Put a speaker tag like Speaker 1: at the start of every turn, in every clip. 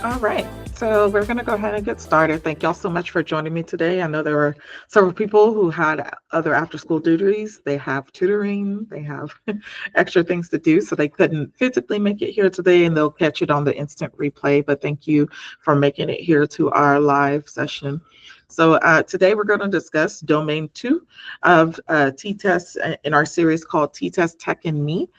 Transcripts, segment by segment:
Speaker 1: All right, so we're going to go ahead and get started. Thank y'all so much for joining me today. I know there were several people who had other after school duties. They have tutoring, they have extra things to do, so they couldn't physically make it here today, and they'll catch it on the instant replay. But thank you for making it here to our live session. So today we're going to discuss Domain 2 of TTESS in our series called TTESS Tech and Me.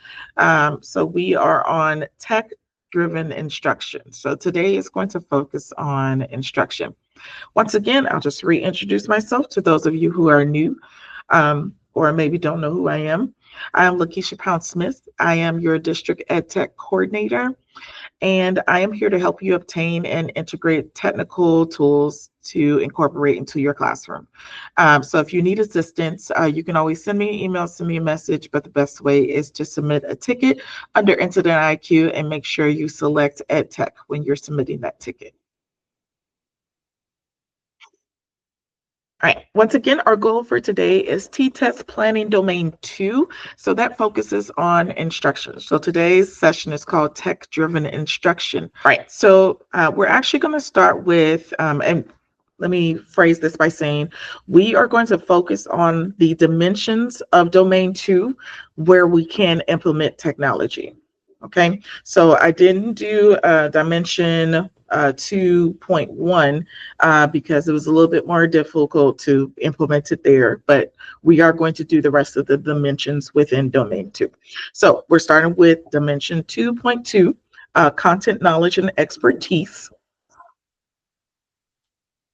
Speaker 1: So we are on tech driven instruction. So today is going to focus on instruction. Once again, I'll just reintroduce myself to those of you who are new or maybe don't know who I am. I'm Lakeisha Pound Smith. I am your district ed tech coordinator, and I am here to help you obtain and integrate technical tools to incorporate into your classroom. So if you need assistance, you can always send me an email, send me a message, but the best way is to submit a ticket under Incident IQ and make sure you select EdTech when you're submitting that ticket. All right, once again, our goal for today is T-Test Planning Domain 2. So that focuses on instruction. So today's session is called Tech-Driven Instruction. All right, so we're actually going to start with, and let me phrase this by saying, we are going to focus on the dimensions of Domain 2 where we can implement technology. Okay, so I didn't do dimension 2.1 because it was a little bit more difficult to implement it there, but we are going to do the rest of the dimensions within Domain 2. So we're starting with dimension 2.2, content, knowledge, and expertise.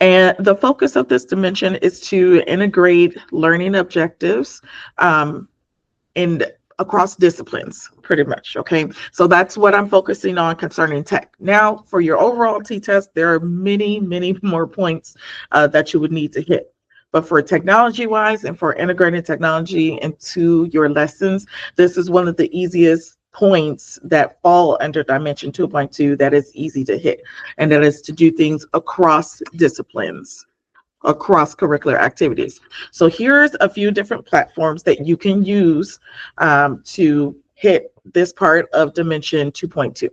Speaker 1: And the focus of this dimension is to integrate learning objectives and across disciplines, pretty much. Okay, so that's what I'm focusing on concerning tech. Now, for your overall T-test, there are many, many more points that you would need to hit. But for technology-wise and for integrating technology into your lessons, this is one of the easiest points that fall under dimension 2.2 that is easy to hit, and that is to do things across disciplines, across curricular activities. So here's a few different platforms that you can use to hit this part of dimension 2.2.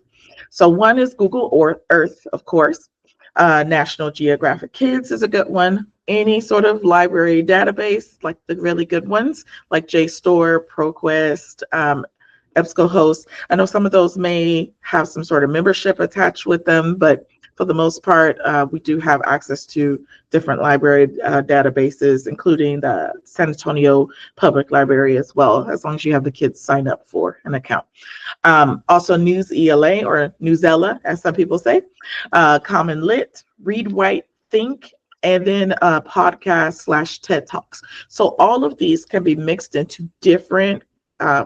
Speaker 1: So one is Google or Earth, of course. National Geographic Kids is a good one. Any sort of library database, like the really good ones, like JSTOR, ProQuest, EBSCOhost. I know some of those may have some sort of membership attached with them, but for the most part, we do have access to different library databases, including the San Antonio Public Library as well, as long as you have the kids sign up for an account. Also News ELA or Newsella, as some people say, Common Lit, Read, Write, Think, and then podcast / TED Talks. So all of these can be mixed into different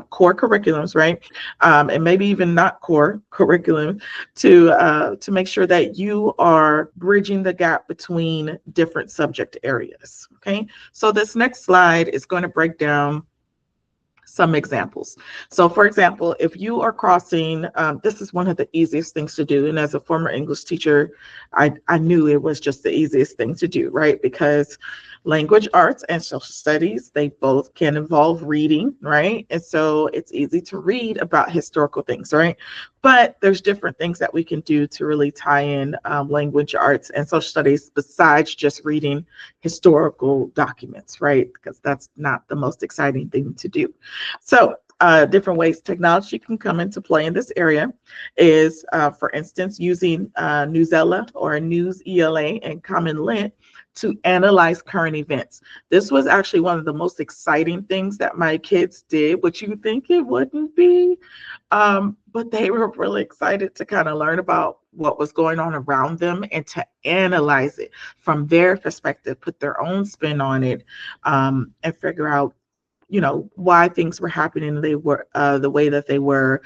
Speaker 1: core curriculums, right? And maybe even not core curriculum to make sure that you are bridging the gap between different subject areas. Okay, so this next slide is going to break down some examples. So for example, if you are crossing, this is one of the easiest things to do. And as a former English teacher, I knew it was just the easiest thing to do, right? Because language arts and social studies, they both can involve reading, right? And so it's easy to read about historical things, right? But there's different things that we can do to really tie in language arts and social studies besides just reading historical documents, right? Because that's not the most exciting thing to do. So different ways technology can come into play in this area is, for instance, using Newsella or News ELA and Common Lit to analyze current events. This was actually one of the most exciting things that my kids did, which you think it wouldn't be, but they were really excited to kind of learn about what was going on around them and to analyze it from their perspective, put their own spin on it, and figure out, you know, why things were happening they were the way that they were.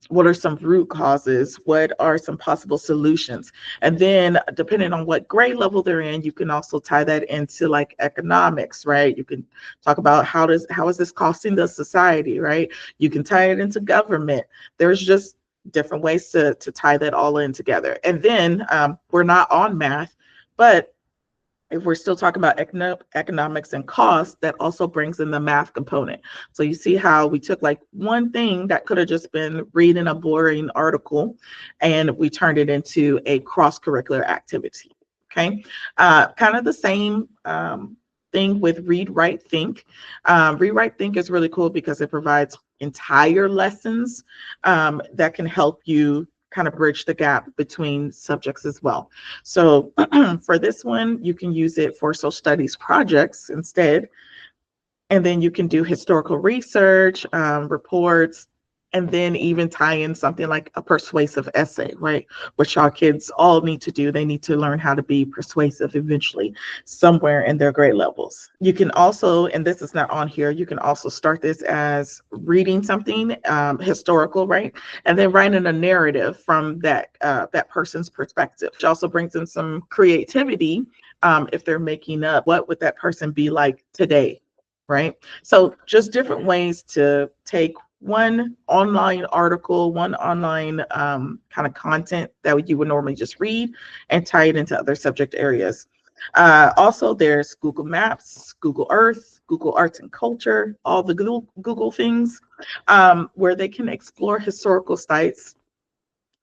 Speaker 1: What are some root causes? What are some possible solutions? And then depending on what grade level they're in, you can also tie that into like economics, right? You can talk about how is this costing the society, right? You can tie it into government. There's just different ways to tie that all in together. And then we're not on math, but if we're still talking about economics and cost, that also brings in the math component. So you see how we took like one thing that could have just been reading a boring article and we turned it into a cross-curricular activity. Okay, kind of the same thing with Read, Write, Think. Read, Write, Think is really cool because it provides entire lessons that can help you kind of bridge the gap between subjects as well. So for this one, you can use it for social studies projects instead. And then you can do historical research, reports, and then even tie in something like a persuasive essay, right? Which our kids all need to do. They need to learn how to be persuasive eventually somewhere in their grade levels. You can also, and this is not on here, you can also start this as reading something historical, right? And then writing a narrative from that person's perspective, which also brings in some creativity. If they're making up, what would that person be like today? Right? So just different ways to take one online article, one online kind of content that you would normally just read and tie it into other subject areas. Also, there's Google Maps, Google Earth, Google Arts and Culture, all the Google things where they can explore historical sites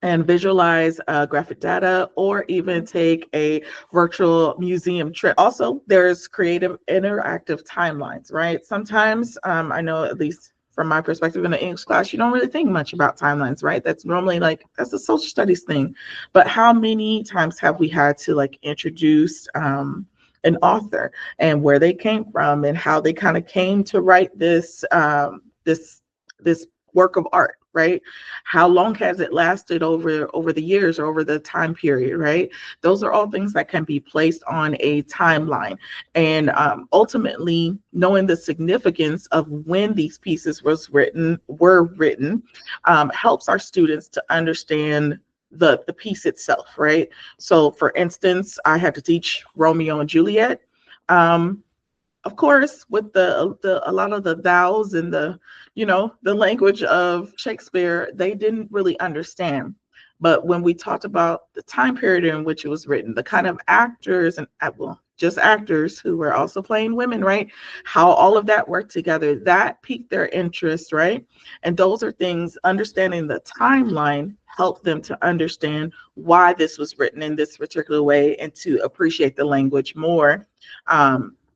Speaker 1: and visualize graphic data, or even take a virtual museum trip. Also, there's creative interactive timelines, right? Sometimes I know, at least from my perspective in the English class, you don't really think much about timelines, right? That's normally like, that's a social studies thing. But how many times have we had to like introduce an author and where they came from and how they kind of came to write this work of art, right? How long has it lasted over the years or over the time period, right? Those are all things that can be placed on a timeline. And ultimately, knowing the significance of when these pieces were written, helps our students to understand the piece itself, right? So for instance, I had to teach Romeo and Juliet. Of course, with the a lot of the thous and the language of Shakespeare, they didn't really understand. But when we talked about the time period in which it was written, the kind of actors and well, just actors who were also playing women, right? How all of that worked together, that piqued their interest, right? And those are things, understanding the timeline helped them to understand why this was written in this particular way and to appreciate the language more.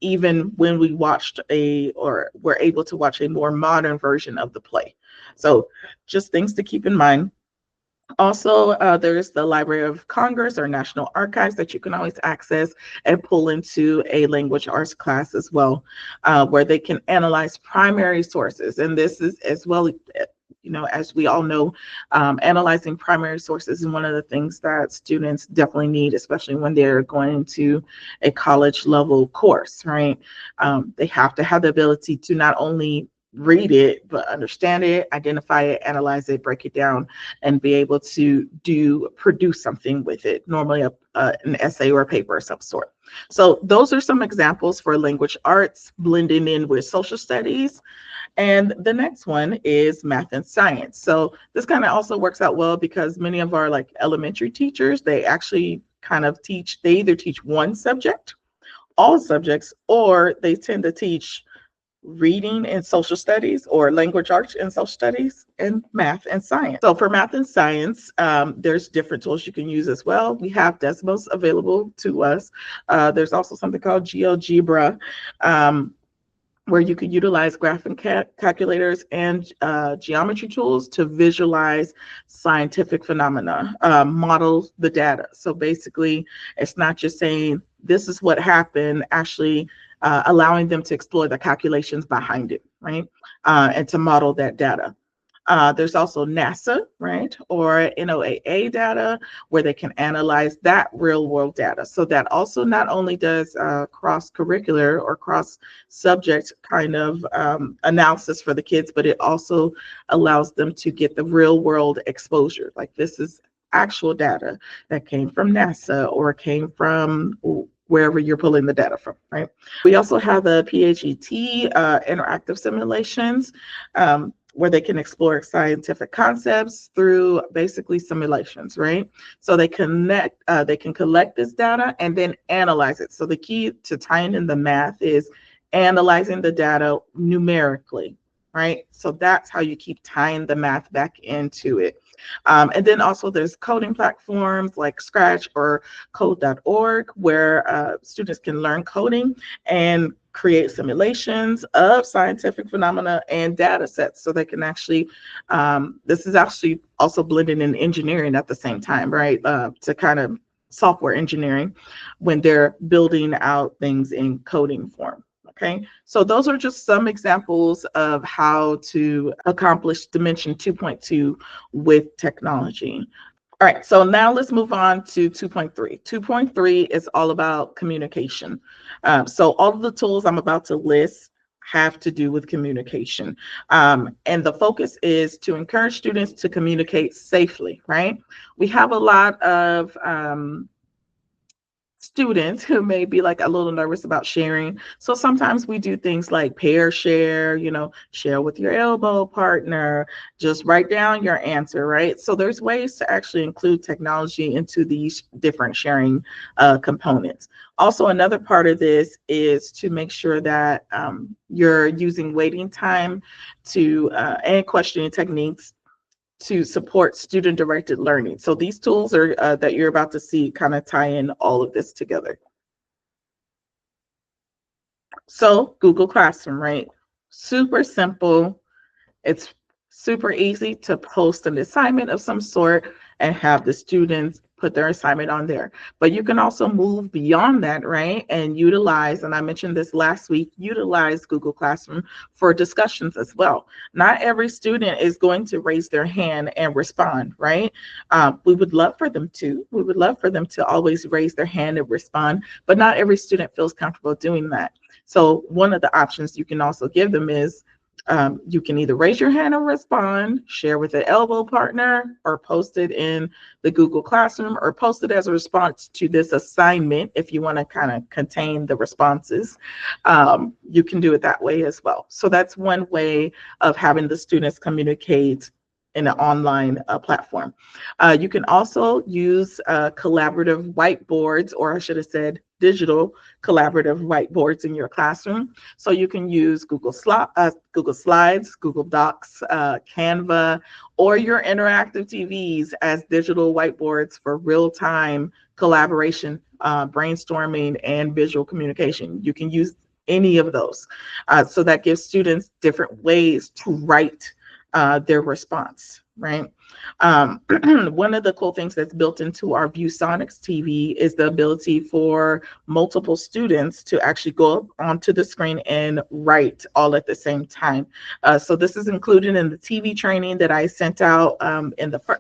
Speaker 1: Even when we watched or were able to watch a more modern version of the play. So just things to keep in mind. Also, there's the Library of Congress or National Archives that you can always access and pull into a language arts class as well, where they can analyze primary sources. And this is as well, as we all know, analyzing primary sources is one of the things that students definitely need, especially when they're going into a college level course, right? They have to have the ability to not only read it, but understand it, identify it, analyze it, break it down, and be able to produce something with it, normally an essay or a paper of some sort. So those are some examples for language arts blending in with social studies. And the next one is math and science. So this kind of also works out well because many of our like elementary teachers, they actually kind of they either teach one subject, all subjects, or they tend to teach reading and social studies, or language arts and social studies, and math and science. So for math and science, there's different tools you can use as well. We have Desmos available to us. There's also something called GeoGebra, where you could utilize graphing calculators and geometry tools to visualize scientific phenomena, model the data. So basically, it's not just saying this is what happened, actually allowing them to explore the calculations behind it, right? And to model that data. There's also NASA, right, or NOAA data, where they can analyze that real world data. So that also not only does cross-curricular or cross-subject kind of analysis for the kids, but it also allows them to get the real world exposure. Like, this is actual data that came from NASA or came from wherever you're pulling the data from, right? We also have the PHET interactive simulations. where they can explore scientific concepts through basically simulations, right? So they can collect this data and then analyze it. So the key to tying in the math is analyzing the data numerically, right? So that's how you keep tying the math back into it. And then also there's coding platforms like Scratch or code.org where students can learn coding and create simulations of scientific phenomena and data sets so they can actually, this is actually also blended in engineering at the same time, right? To kind of software engineering when they're building out things in coding form. Okay, so those are just some examples of how to accomplish Dimension 2.2 with technology. All right, so now let's move on to 2.3. 2.3 is all about communication. So all of the tools I'm about to list have to do with communication. And the focus is to encourage students to communicate safely, right? We have a lot of students who may be like a little nervous about sharing. So sometimes we do things like pair share, share with your elbow partner, just write down your answer, right? So there's ways to actually include technology into these different sharing components. Also, another part of this is to make sure that you're using waiting time to and questioning techniques to support student-directed learning. So these tools are that you're about to see kind of tie in all of this together. So Google Classroom, right? Super simple. It's super easy to post an assignment of some sort and have the students put their assignment on there. But you can also move beyond that, right? And utilize, and I mentioned this last week, utilize Google Classroom for discussions as well. Not every student is going to raise their hand and respond, right? We would love for them to. We would love for them to always raise their hand and respond, but not every student feels comfortable doing that. So one of the options you can also give them is you can either raise your hand and respond, share with an elbow partner, or post it in the Google Classroom, or post it as a response to this assignment if you want to kind of contain the responses. You can do it that way as well. So that's one way of having the students communicate in an online platform. You can also use collaborative whiteboards, or I should have said digital collaborative whiteboards in your classroom. So you can use Google Slides, Google Docs, Canva, or your interactive TVs as digital whiteboards for real-time collaboration, brainstorming, and visual communication. You can use any of those. So that gives students different ways to write their response, right? One of the cool things that's built into our ViewSonics TV is the ability for multiple students to actually go onto the screen and write all at the same time. So this is included in the TV training that I sent out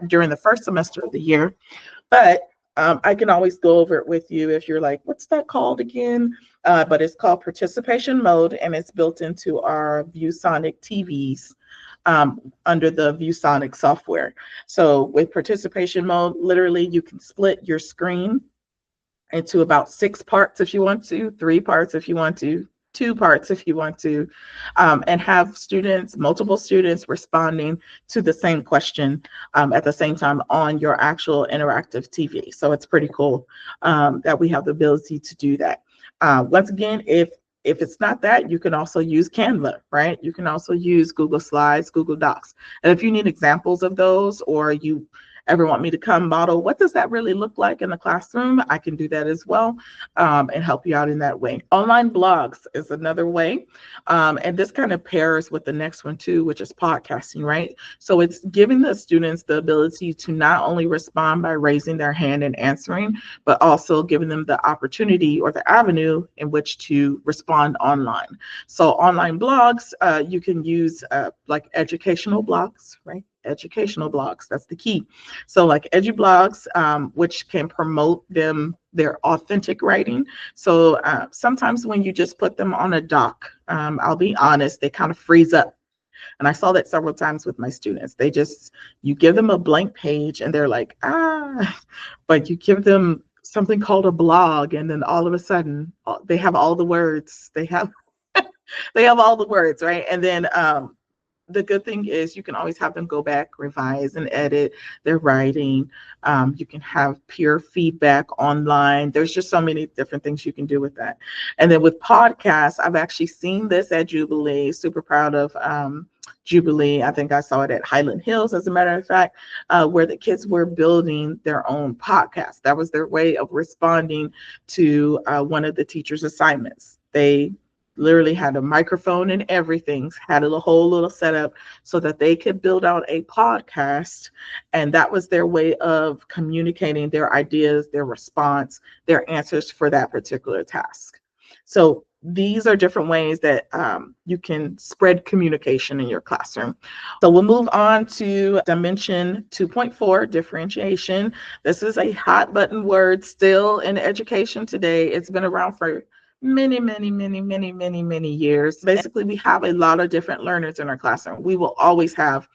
Speaker 1: during the first semester of the year. But I can always go over it with you if you're like, what's that called again? But it's called participation mode, and it's built into our ViewSonic TVs. Under the ViewSonic software. So with participation mode, literally you can split your screen into about 6 parts if you want to, 3 parts if you want to, 2 parts if you want to, and have multiple students responding to the same question at the same time on your actual interactive TV. So it's pretty cool that we have the ability to do that. Once again, if it's not that, you can also use Canva, right? You can also use Google Slides, Google Docs. And if you need examples of those, or you ever want me to come model what does that really look like in the classroom, I can do that as well and help you out in that way. Online blogs is another way. And this kind of pairs with the next one too, which is podcasting, right? So it's giving the students the ability to not only respond by raising their hand and answering, but also giving them the opportunity or the avenue in which to respond online. So online blogs, you can use like educational blogs, right? Educational blogs, that's the key. So like EduBlogs, which can promote their authentic writing. So sometimes when you just put them on a doc, I'll be honest, they kind of freeze up. And I saw that several times with my students. You give them a blank page and they're like, but you give them something called a blog, and then all of a sudden they have all the words. They have all the words, right? And then the good thing is you can always have them go back, revise, and edit their writing. You can have peer feedback online. There's just so many different things you can do with that. And then with podcasts, I've actually seen this at Jubilee. Super proud of Jubilee. I think I saw it at Highland Hills, as a matter of fact, where the kids were building their own podcast. That was their way of responding to one of the teacher's assignments. They literally had a microphone and everything, had a whole little setup so that they could build out a podcast. And that was their way of communicating their ideas, their response, their answers for that particular task. So these are different ways that you can spread communication in your classroom. So we'll move on to dimension 2.4, differentiation. This is a hot button word still in education today. It's been around for many years. Basically, we have a lot of different learners in our classroom. We will always have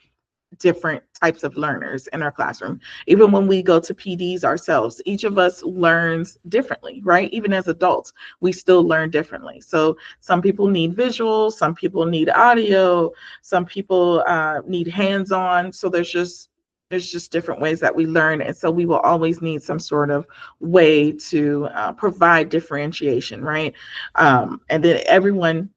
Speaker 1: different types of learners in our classroom. Even when we go to PDs ourselves, each of us learns differently, right? Even as adults, we still learn differently. So some people need visuals, some people need audio, some people need hands-on. So there's just different ways that we learn. And so we will always need some sort of way to provide differentiation, right? And then everyone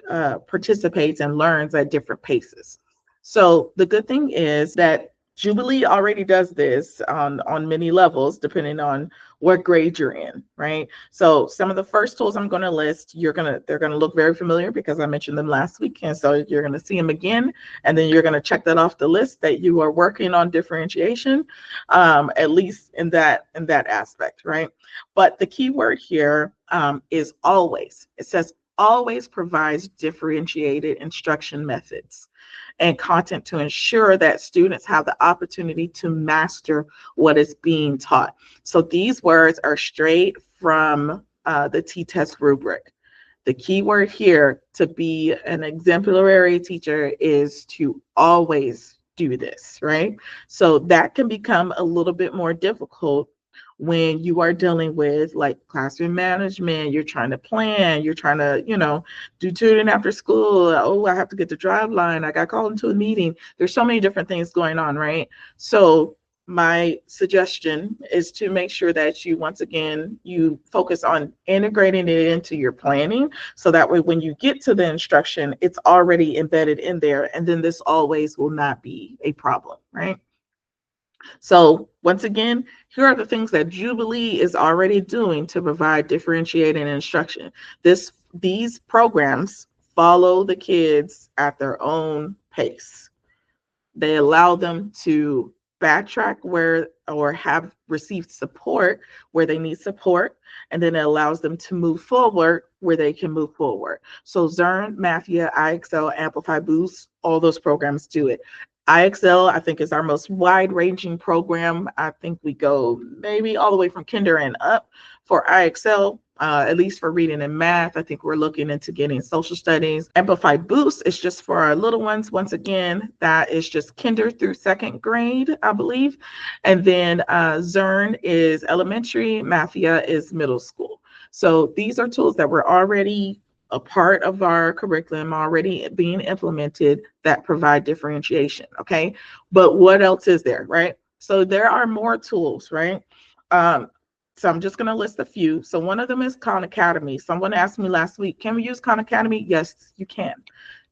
Speaker 1: participates and learns at different paces. So the good thing is that Jubilee already does this on many levels, depending on what grade you're in, right? So some of the first tools I'm going to list, they're going to look very familiar because I mentioned them last week, and so you're going to see them again, and then you're going to check that off the list that you are working on differentiation, at least in that aspect, right? But the key word here is always. It says always provides differentiated instruction methods and content to ensure that students have the opportunity to master what is being taught. So these words are straight from the TTESS rubric. The key word here to be an exemplary teacher is to always do this, right? So that can become a little bit more difficult when you are dealing with like classroom management. You're trying to plan, you're trying to, do tutoring after school. Oh, I have to get the drive line. I got called into a meeting. There's so many different things going on, right? So my suggestion is to make sure that once again, you focus on integrating it into your planning. So that way, when you get to the instruction, it's already embedded in there. And then this always will not be a problem, right? So once again, here are the things that Jubilee is already doing to provide differentiated instruction. These programs follow the kids at their own pace. They allow them to backtrack or have received support where they need support, and then it allows them to move forward where they can move forward. So Zern, Mafia, IXL, Amplify, Boost, all those programs do it. IXL, I think, is our most wide-ranging program. I think we go maybe all the way from kinder and up for IXL, at least for reading and math. I think we're looking into getting social studies. Amplify Boost is just for our little ones. Once again, that is just kinder through second grade, I believe. And then Zern is elementary, Mafia is middle school. So these are tools that were already a part of our curriculum, already being implemented, that provide differentiation, okay? But what else is there, right? So there are more tools, right? So I'm just gonna list a few. So one of them is Khan Academy. Someone asked me last week, can we use Khan Academy? Yes, you can.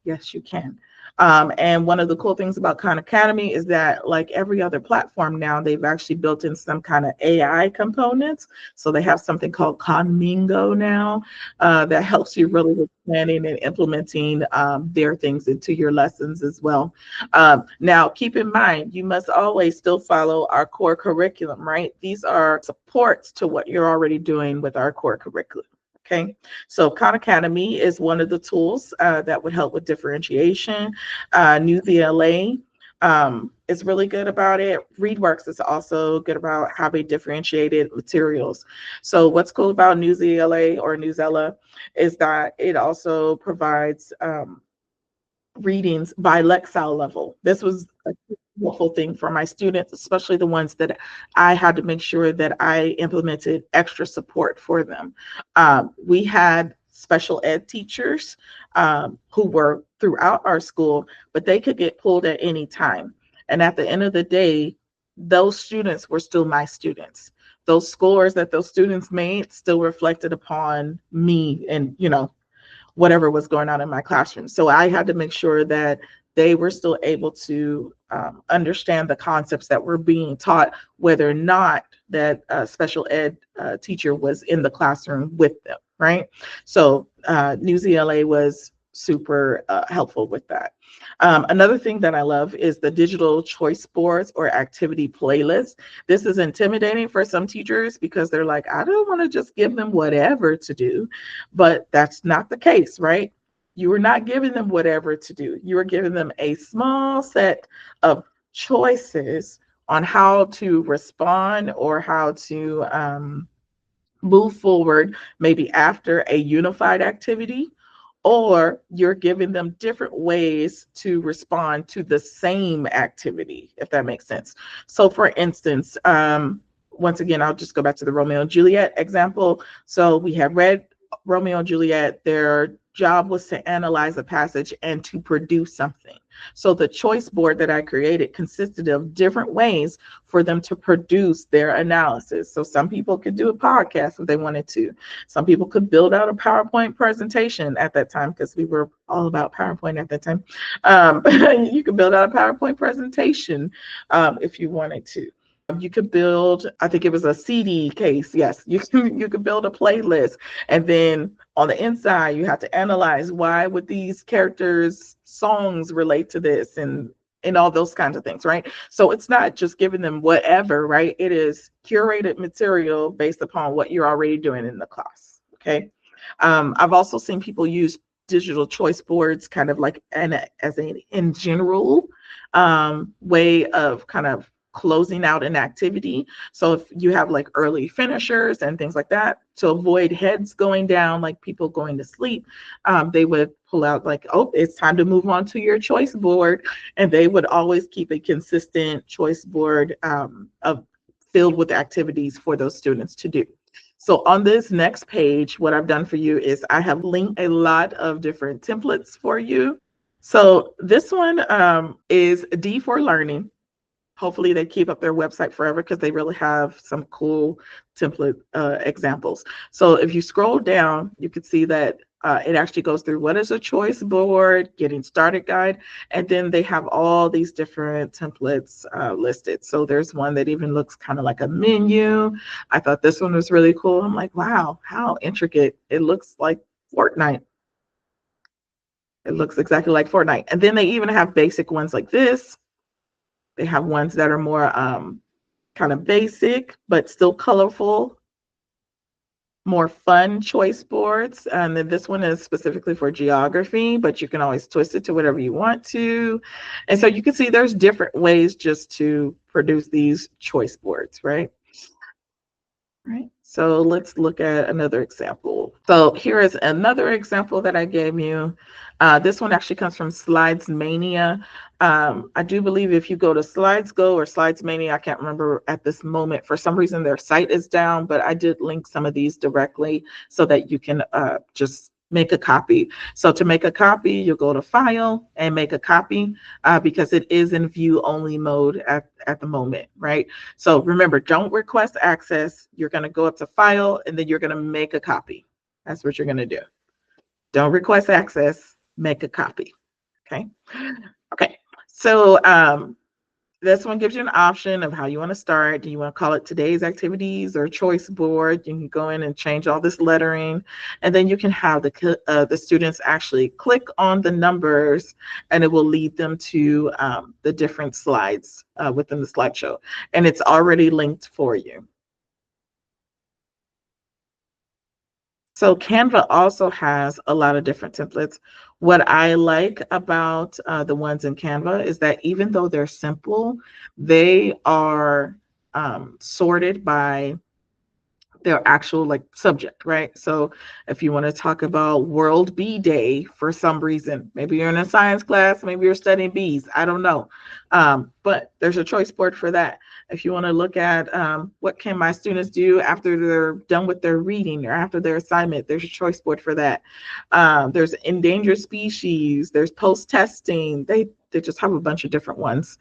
Speaker 1: Yes, you can. And one of the cool things about Khan Academy is that, like every other platform now, they've actually built in some kind of AI components. So they have something called Conmingo now that helps you really with planning and implementing their things into your lessons as well. Now, keep in mind, you must always still follow our core curriculum, right? These are supports to what you're already doing with our core curriculum. Okay, so Khan Academy is one of the tools that would help with differentiation. New VLA is really good about it. ReadWorks is also good about having differentiated materials. So what's cool about New ZLA or Newzella is that it also provides readings by Lexile level. This was a helpful thing for my students, especially the ones that I had to make sure that I implemented extra support for them. We had special ed teachers who were throughout our school, but they could get pulled at any time. And at the end of the day, those students were still my students. Those scores that those students made still reflected upon me and, whatever was going on in my classroom. So I had to make sure that they were still able to understand the concepts that were being taught, whether or not that special ed teacher was in the classroom with them, right? So News ELA was super helpful with that. Another thing that I love is the digital choice boards or activity playlists. This is intimidating for some teachers because they're like, I don't want to just give them whatever to do, but that's not the case, right? You are not giving them whatever to do. You are giving them a small set of choices on how to respond or how to move forward, maybe after a unified activity, or you're giving them different ways to respond to the same activity, if that makes sense. So for instance, once again, I'll just go back to the Romeo and Juliet example. So we have read Romeo and Juliet. Their job was to analyze a passage and to produce something. So the choice board that I created consisted of different ways for them to produce their analysis. So some people could do a podcast if they wanted to. Some people could build out a PowerPoint presentation at that time, because we were all about PowerPoint at that time. You could build out a PowerPoint presentation if you wanted to. You could build, I think it was a CD case. Yes, you could build a playlist, and then on the inside you have to analyze why would these characters' songs relate to this, and all those kinds of things, right? So it's not just giving them whatever, right? It is curated material based upon what you're already doing in the class. Okay. I've also seen people use digital choice boards kind of like as an in general way of kind of closing out an activity. So if you have like early finishers and things like that, to avoid heads going down, like people going to sleep, they would pull out like, oh, it's time to move on to your choice board. And they would always keep a consistent choice board of filled with activities for those students to do. So on this next page, what I've done for you is I have linked a lot of different templates for you. So this one is D for Learning. Hopefully they keep up their website forever, because they really have some cool template examples. So if you scroll down, you can see that it actually goes through what is a choice board, getting started guide, and then they have all these different templates listed. So there's one that even looks kind of like a menu. I thought this one was really cool. I'm like, wow, how intricate. It looks like Fortnite. It looks exactly like Fortnite. And then they even have basic ones like this. They have ones that are more kind of basic, but still colorful, more fun choice boards. And then this one is specifically for geography, but you can always twist it to whatever you want to. And so you can see there's different ways just to produce these choice boards, right? Right. So let's look at another example. So here is another example that I gave you. This one actually comes from Slides Mania. I do believe if you go to Slides Go or Slides Mania, I can't remember at this moment, for some reason their site is down, but I did link some of these directly so that you can just make a copy. So to make a copy, you'll go to File and make a copy because it is in view only mode at the moment, right? So remember, don't request access. You're going to go up to File, and then you're going to make a copy. That's what you're going to do. Don't request access, make a copy. Okay. Okay. So this one gives you an option of how you want to start. Do you want to call it today's activities or choice board? You can go in and change all this lettering, and then you can have the students actually click on the numbers, and it will lead them to the different slides within the slideshow, and it's already linked for you. So Canva also has a lot of different templates. What I like about the ones in Canva is that even though they're simple, they are sorted by their actual like subject, right? So if you want to talk about World Bee Day for some reason, maybe you're in a science class, maybe you're studying bees, I don't know. But there's a choice board for that. If you want to look at what can my students do after they're done with their reading or after their assignment, there's a choice board for that. There's endangered species, there's post-testing. They just have a bunch of different ones.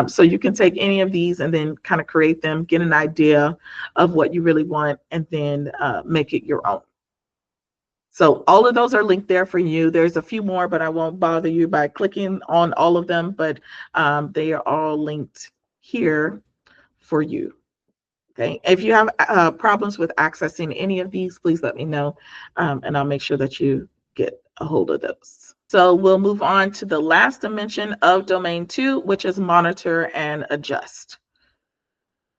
Speaker 1: So you can take any of these and then kind of create them, get an idea of what you really want, and then make it your own. So all of those are linked there for you. There's a few more, but I won't bother you by clicking on all of them, but they are all linked here for you. Okay. If you have problems with accessing any of these, please let me know, and I'll make sure that you get a hold of those. So we'll move on to the last dimension of domain 2, which is monitor and adjust.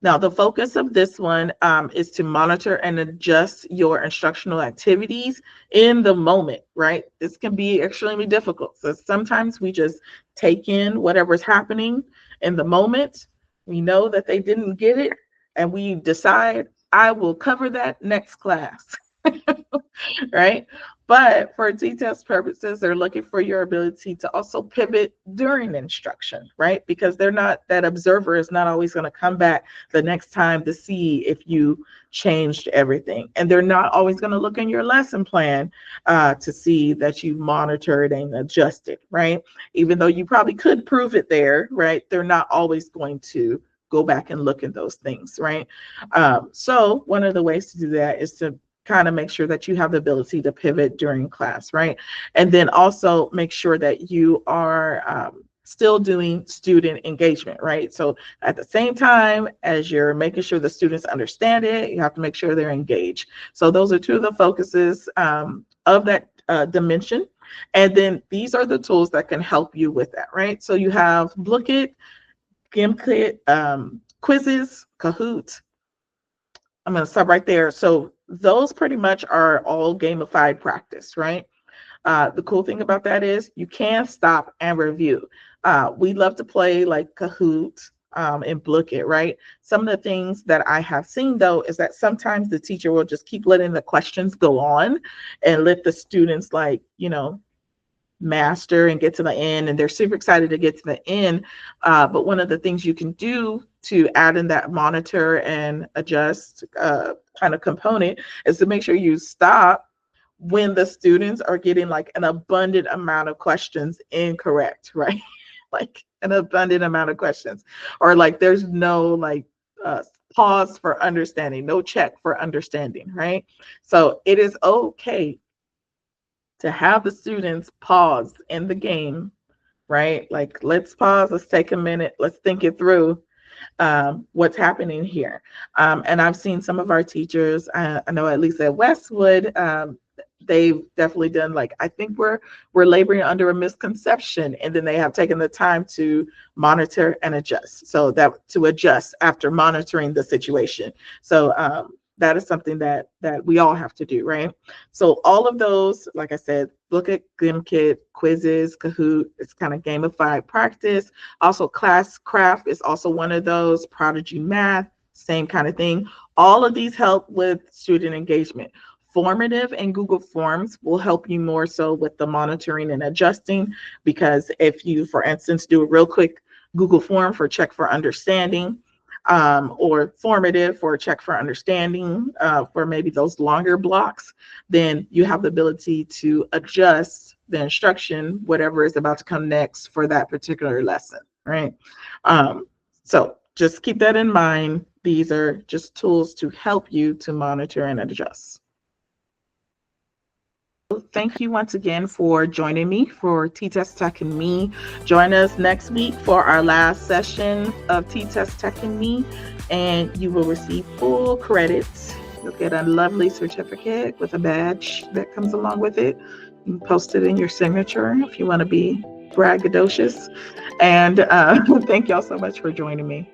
Speaker 1: Now, the focus of this one is to monitor and adjust your instructional activities in the moment, right? This can be extremely difficult. So sometimes we just take in whatever's happening in the moment. We know that they didn't get it, and we decide, I will cover that next class, right? But for TTESS purposes, they're looking for your ability to also pivot during instruction, right? Because that observer is not always going to come back the next time to see if you changed everything. And they're not always going to look in your lesson plan to see that you monitored and adjusted, right? Even though you probably could prove it there, right? They're not always going to go back and look at those things, right? So one of the ways to do that is to kind of make sure that you have the ability to pivot during class, right? And then also make sure that you are still doing student engagement, right? So at the same time as you're making sure the students understand it, you have to make sure they're engaged. So those are two of the focuses of that dimension. And then these are the tools that can help you with that, right? So you have Blooket, Gimkit, quizzes, Kahoot. I'm going to stop right there. So those pretty much are all gamified practice, right? The cool thing about that is you can stop and review. We love to play like Kahoot and Blooket, right? Some of the things that I have seen, though, is that sometimes the teacher will just keep letting the questions go on and let the students, like, master and get to the end, and they're super excited to get to the end. But one of the things you can do to add in that monitor and adjust kind of component is to make sure you stop when the students are getting like an abundant amount of questions incorrect, right? Like an abundant amount of questions, or like there's no like pause for understanding, no check for understanding, right? So it is okay to have the students pause in the game, right? Like, let's pause, let's take a minute, let's think it through, what's happening here. And I've seen some of our teachers, I know at least at Westwood, they've definitely done, like, I think we're laboring under a misconception, and then they have taken the time to monitor and adjust. So that to adjust after monitoring the situation. So that is something that we all have to do, right? So all of those, like I said, look at Gimkit, quizzes, Kahoot, it's kind of gamified practice. Also Classcraft is also one of those, Prodigy Math, same kind of thing. All of these help with student engagement. Formative and Google Forms will help you more so with the monitoring and adjusting, because if you, for instance, do a real quick Google form for check for understanding, or formative for check for understanding, for maybe those longer blocks, then you have the ability to adjust the instruction, whatever is about to come next for that particular lesson, right? So just keep that in mind. These are just tools to help you to monitor and adjust. Thank you once again for joining me for TTESS Tech and Me. Join us next week for our last session of TTESS Tech and Me, and you will receive full credits. You'll get a lovely certificate with a badge that comes along with it. You can post it in your signature if you want to be braggadocious. And thank y'all so much for joining me.